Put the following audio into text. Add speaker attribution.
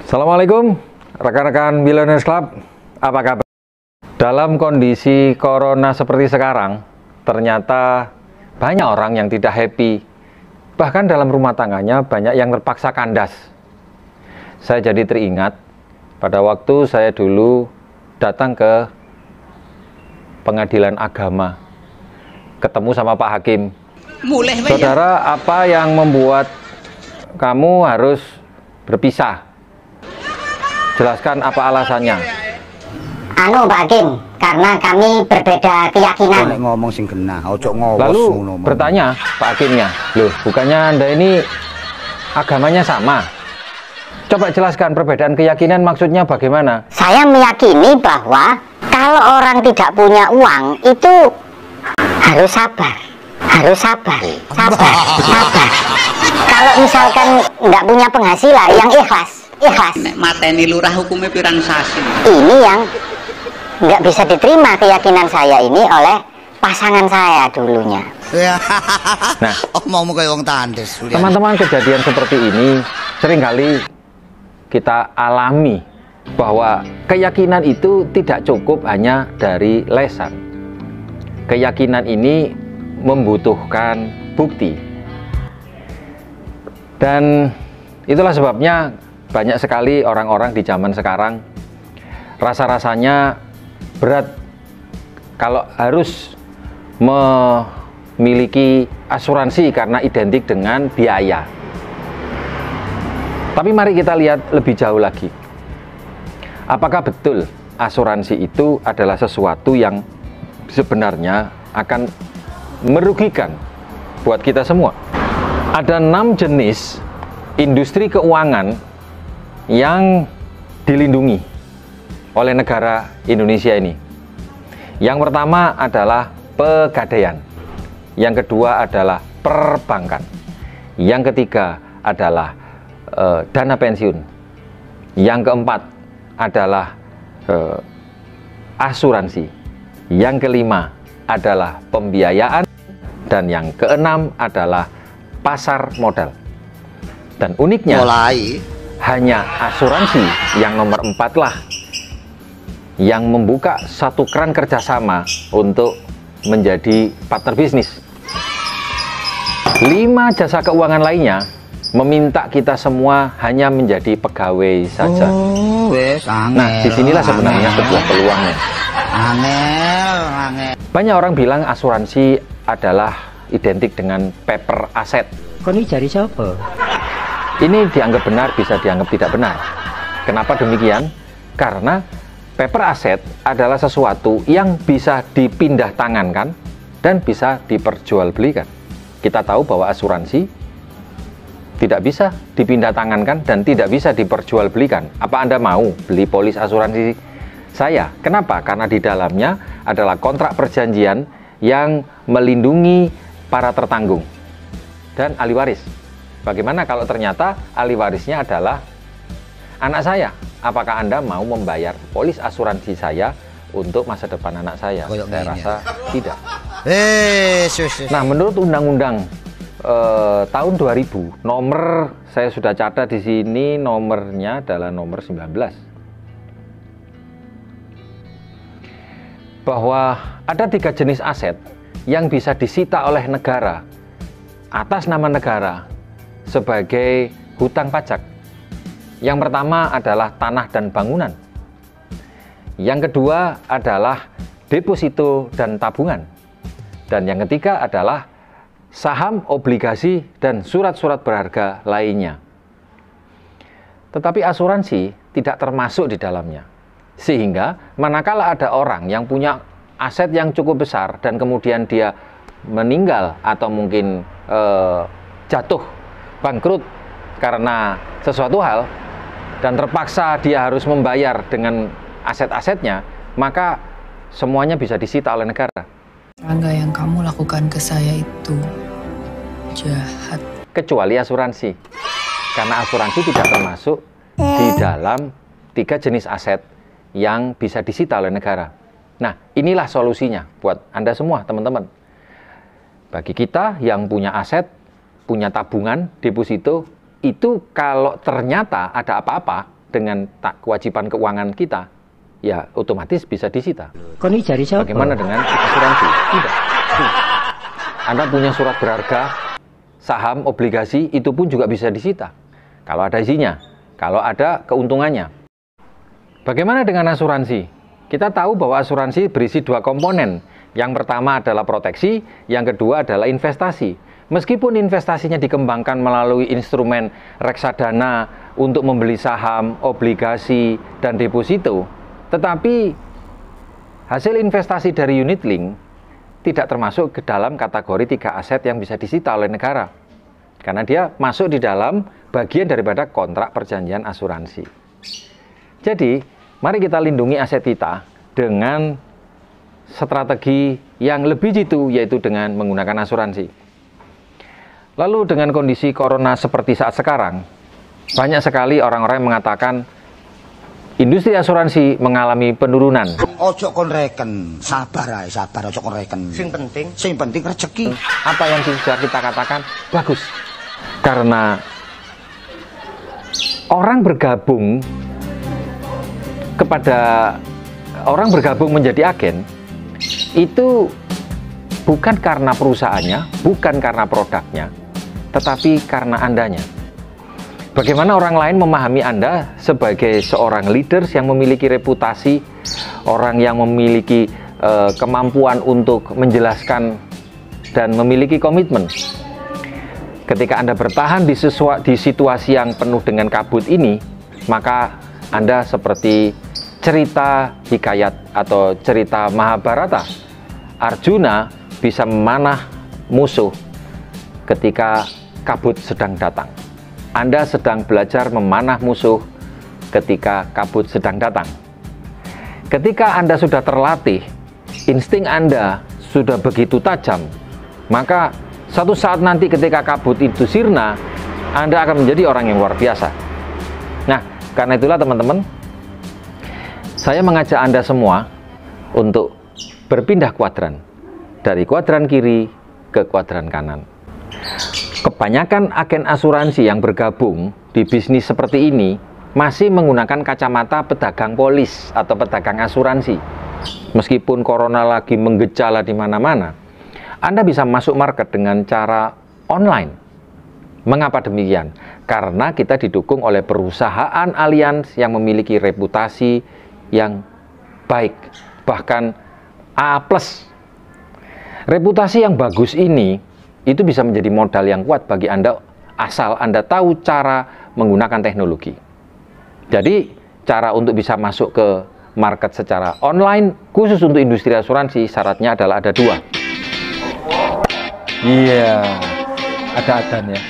Speaker 1: Assalamualaikum rekan-rekan Billionaires Club, apa kabar? Dalam kondisi corona seperti sekarang, ternyata banyak orang yang tidak happy. Bahkan dalam rumah tangganya banyak yang terpaksa kandas. Saya jadi teringat pada waktu saya dulu datang ke pengadilan agama, ketemu sama Pak Hakim. Saudara, apa yang membuat kamu harus berpisah? Jelaskan apa alasannya.
Speaker 2: Pak Hakim, karena kami berbeda keyakinan.
Speaker 3: Ngomong sing kena, ojo ngomong.
Speaker 1: Lalu bertanya Pak Hakimnya, loh bukannya Anda ini agamanya sama? Coba jelaskan perbedaan keyakinan maksudnya bagaimana?
Speaker 2: Saya meyakini bahwa kalau orang tidak punya uang itu harus sabar. Sabar. Kalau misalkan nggak punya penghasilan, yang ikhlas.
Speaker 4: Nek mateni lurah hukumnya pirang sasi.
Speaker 2: Ini yang nggak bisa diterima keyakinan saya ini oleh pasangan saya dulunya.
Speaker 3: Nah, omongmu kayak wong tandes.
Speaker 1: Teman-teman, kejadian seperti ini seringkali kita alami, bahwa keyakinan itu tidak cukup hanya dari lesan. Keyakinan ini membutuhkan bukti. Dan itulah sebabnya banyak sekali orang-orang di zaman sekarang rasa-rasanya berat kalau harus memiliki asuransi karena identik dengan biaya. Tapi mari kita lihat lebih jauh lagi. Apakah betul asuransi itu adalah sesuatu yang sebenarnya akan merugikan buat kita semua? Ada 6 jenis industri keuangan yang dilindungi oleh negara Indonesia ini. Yang pertama adalah pegadaian, yang kedua adalah perbankan, yang ketiga adalah dana pensiun, yang keempat adalah asuransi, yang kelima adalah pembiayaan, dan yang keenam adalah pasar modal. Dan uniknya hanya asuransi yang nomor 4 lah yang membuka satu keran kerjasama untuk menjadi partner bisnis. 5 jasa keuangan lainnya meminta kita semua hanya menjadi pegawai saja. Nah, disinilah sebenarnya sebuah peluangnya. Banyak orang bilang asuransi adalah identik dengan paper aset.
Speaker 5: Kau ini cari siapa?
Speaker 1: Ini dianggap benar, bisa dianggap tidak benar. Kenapa demikian? Karena paper asset adalah sesuatu yang bisa dipindah tangankan dan bisa diperjualbelikan. Kita tahu bahwa asuransi tidak bisa dipindah tangankan dan tidak bisa diperjualbelikan. Apa Anda mau beli polis asuransi saya? Kenapa? Karena di dalamnya adalah kontrak perjanjian yang melindungi para tertanggung dan ahli waris. Bagaimana kalau ternyata ahli warisnya adalah anak saya? Apakah Anda mau membayar polis asuransi saya untuk masa depan anak saya? Saya rasa tidak. Nah, menurut Undang-Undang tahun 2000, nomor saya sudah catat di sini, nomornya adalah nomor 19. Bahwa ada 3 jenis aset yang bisa disita oleh negara atas nama negara sebagai hutang pajak. Yang pertama adalah tanah dan bangunan. Yang kedua adalah deposito dan tabungan. Dan yang ketiga adalah saham, obligasi, dan surat-surat berharga lainnya. Tetapi asuransi tidak termasuk di dalamnya. Sehingga manakala ada orang yang punya aset yang cukup besar dan kemudian dia meninggal atau mungkin jatuh bangkrut karena sesuatu hal dan terpaksa dia harus membayar dengan aset-asetnya, maka semuanya bisa disita oleh negara.
Speaker 6: Rangga, yang kamu lakukan ke saya itu jahat.
Speaker 1: Kecuali asuransi, karena asuransi tidak termasuk di dalam 3 jenis aset yang bisa disita oleh negara. Nah, inilah solusinya buat Anda semua, teman-teman. Bagi kita yang punya aset, punya tabungan, deposito, itu kalau ternyata ada apa-apa, dengan kewajiban keuangan kita, ya otomatis bisa disita.
Speaker 5: Koni jari siapa?
Speaker 1: Bagaimana dengan asuransi? Tidak. Anda punya surat berharga, saham, obligasi, itu pun juga bisa disita. Kalau ada isinya, kalau ada keuntungannya. Bagaimana dengan asuransi? Kita tahu bahwa asuransi berisi dua komponen. Yang pertama adalah proteksi, yang kedua adalah investasi. Meskipun investasinya dikembangkan melalui instrumen reksadana untuk membeli saham, obligasi, dan deposito, tetapi hasil investasi dari unit link tidak termasuk ke dalam kategori 3 aset yang bisa disita oleh negara. Karena dia masuk di dalam bagian daripada kontrak perjanjian asuransi. Jadi, mari kita lindungi aset kita dengan strategi yang lebih jitu, yaitu dengan menggunakan asuransi. Lalu dengan kondisi corona seperti saat sekarang, banyak sekali orang-orang yang mengatakan industri asuransi mengalami penurunan.
Speaker 3: Ojo kon reken, sabar ae, sabar ojo kon reken. Sing penting rezeki.
Speaker 1: Apa yang bisa kita katakan bagus. Karena orang bergabung menjadi agen itu bukan karena perusahaannya, bukan karena produknya, tetapi karena Andanya. Bagaimana orang lain memahami Anda sebagai seorang leaders yang memiliki reputasi, orang yang memiliki kemampuan untuk menjelaskan dan memiliki komitmen. Ketika Anda bertahan di situasi yang penuh dengan kabut ini, maka Anda seperti cerita hikayat atau cerita Mahabharata. Arjuna bisa memanah musuh ketika kabut sedang datang. Anda sedang belajar memanah musuh ketika kabut sedang datang. Ketika Anda sudah terlatih, insting Anda sudah begitu tajam, maka suatu saat nanti ketika kabut itu sirna, Anda akan menjadi orang yang luar biasa. Nah, karena itulah teman-teman, saya mengajak Anda semua untuk berpindah kuadran, dari kuadran kiri ke kuadran kanan. Kebanyakan agen asuransi yang bergabung di bisnis seperti ini masih menggunakan kacamata pedagang polis atau pedagang asuransi. Meskipun corona lagi menggejala di mana-mana, Anda bisa masuk market dengan cara online. Mengapa demikian? Karena kita didukung oleh perusahaan alliance yang memiliki reputasi yang baik, bahkan A+. Reputasi yang bagus ini itu bisa menjadi modal yang kuat bagi Anda asal Anda tahu cara menggunakan teknologi. Jadi, cara untuk bisa masuk ke market secara online khusus untuk industri asuransi syaratnya adalah ada 2.
Speaker 7: Iya, ada adzan ya.